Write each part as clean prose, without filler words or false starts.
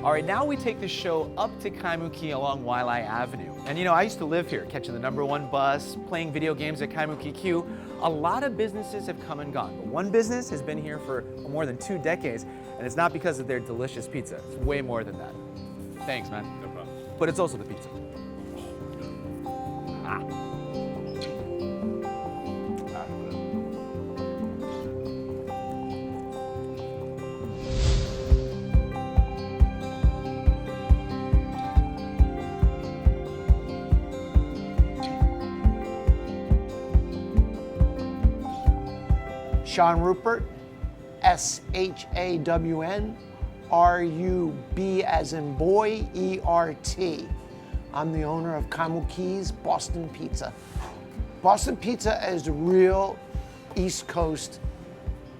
All right, now we take the show up to Kaimuki along Waialae Avenue. And you know, I used to live here, catching the #1 bus, playing video games at Kaimuki Q. A lot of businesses have come and gone, but one business has been here for more than 2 decades, and it's not because of their delicious pizza. It's way more than that. Thanks, man. No problem. But it's also the pizza. Ah. Shawn Rubert, S-H-A-W-N, R-U-B as in boy, E-R-T. I'm the owner of Kaimuki's Boston Pizza. Boston Pizza is real East Coast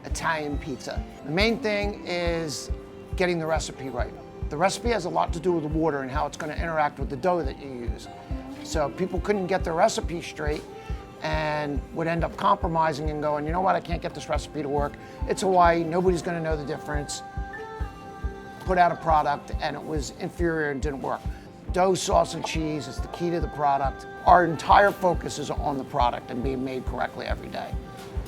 Italian pizza. The main thing is getting the recipe right. The recipe has a lot to do with the water and how it's going to interact with the dough that you use. So people couldn't get their recipe straight and would end up compromising and going, you know what, I can't get this recipe to work. It's Hawaii, nobody's gonna know the difference. Put out a product and it was inferior and didn't work. Dough, sauce, and cheese is the key to the product. Our entire focus is on the product and being made correctly every day.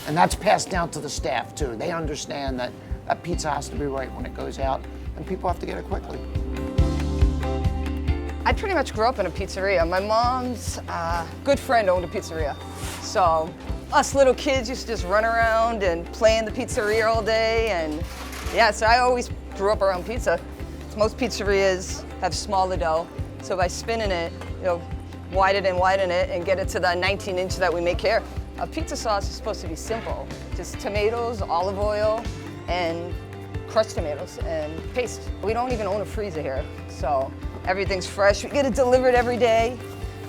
And that's passed down to the staff too. They understand that that pizza has to be right when it goes out and people have to get it quickly. I pretty much grew up in a pizzeria. My mom's good friend owned a pizzeria. So us little kids used to just run around and play in the pizzeria all day. And yeah, so I always grew up around pizza. Most pizzerias have smaller dough. So by spinning it, you know, widen it and get it to the 19-inch that we make here. A pizza sauce is supposed to be simple. Just tomatoes, olive oil, and crushed tomatoes and paste. We don't even own a freezer here. So everything's fresh. We get it delivered every day.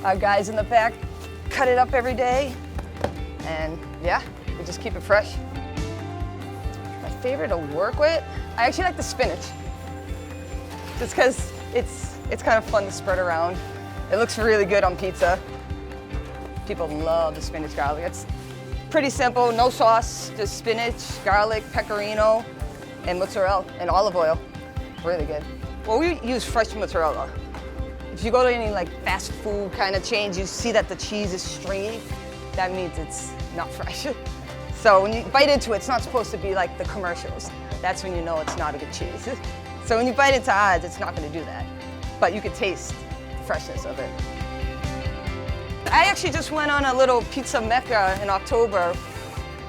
Our guys in the back cut it up every day. And yeah, we just keep it fresh. My favorite to work with? I actually like the spinach. Just because it's kind of fun to spread around. It looks really good on pizza. People love the spinach garlic. It's pretty simple, no sauce, just spinach, garlic, pecorino, and mozzarella, and olive oil. Really good. Well, we use fresh mozzarella. If you go to any like fast food kind of chains, you see that the cheese is stringy. That means it's not fresh. So when you bite into it, it's not supposed to be like the commercials. That's when you know it's not a good cheese. So when you bite into ours, it's not going to do that. But you can taste the freshness of it. I actually just went on a little pizza mecca in October.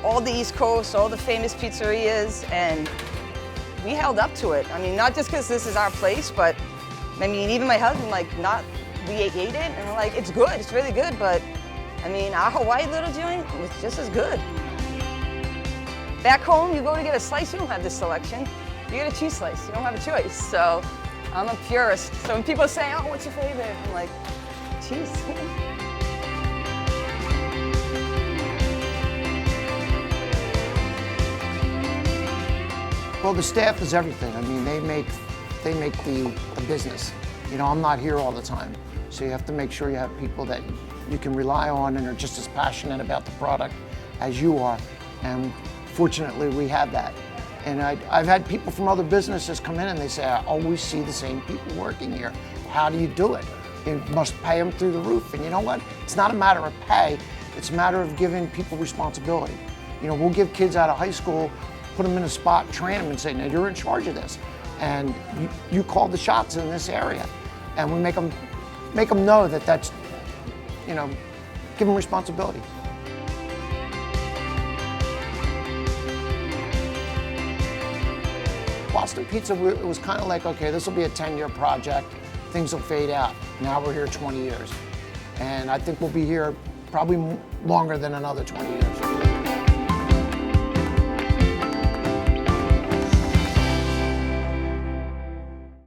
All the East Coast, all the famous pizzerias, and we held up to it. I mean, not just because this is our place, but I mean, even my husband, we ate it, and we're like, it's good, it's really good, but I mean, our Hawaii little joint was just as good. Back home, you go to get a slice, you don't have this selection. You get a cheese slice, you don't have a choice. So I'm a purist. So when people say, oh, what's your favorite? I'm like, cheese. Well, the staff is everything. I mean, they make the business. You know, I'm not here all the time. So you have to make sure you have people that you can rely on and are just as passionate about the product as you are. And fortunately, we have that. And I've had people from other businesses come in and they say, I always see the same people working here. How do you do it? You must pay them through the roof. And you know what? It's not a matter of pay. It's a matter of giving people responsibility. You know, we'll give kids out of high school, put them in a spot, train them and say, now you're in charge of this. And you call the shots in this area. And we make them know that that's, you know, give them responsibility. Boston Pizza, it was kind of like, okay, this will be a 10-year project. Things will fade out. Now we're here 20 years. And I think we'll be here probably longer than another 20 years.